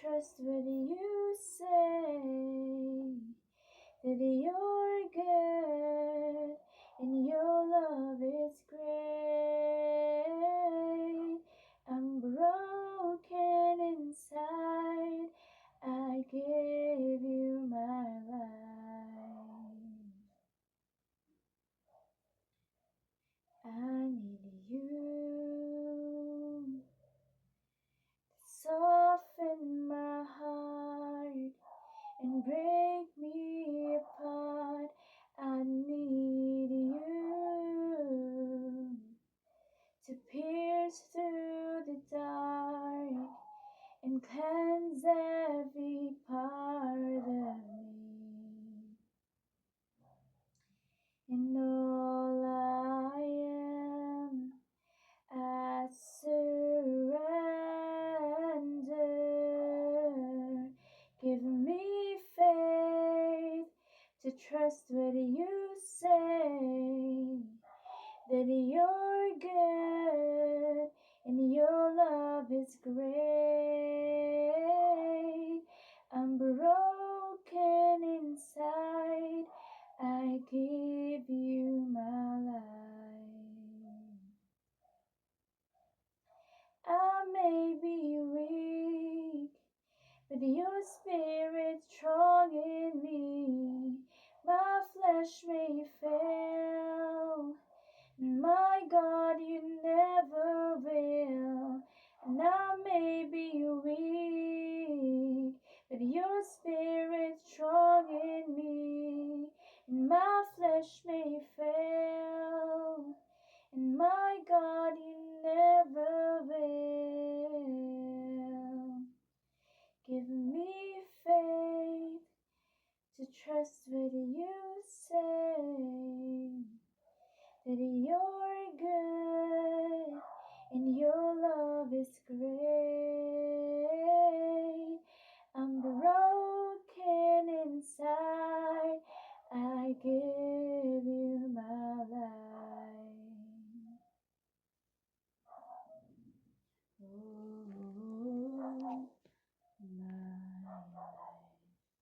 trust what you say, that you're good and your love is great. I'm broken inside, I give you my life. I need you to soften my heart and break me apart. I need you to pierce through the dark and cleanse every part of me. And all I am, I surrender. Give me faith to trust what you say, that you're good and your love is great. I'm broken inside, I give you my life. I may be weak, but your spirit's strong in me. My flesh may fail, my God, you never will. And I may be weak, but your spirit's strong in me. And my flesh may fail, and my God, you never will. Give me faith to trust what you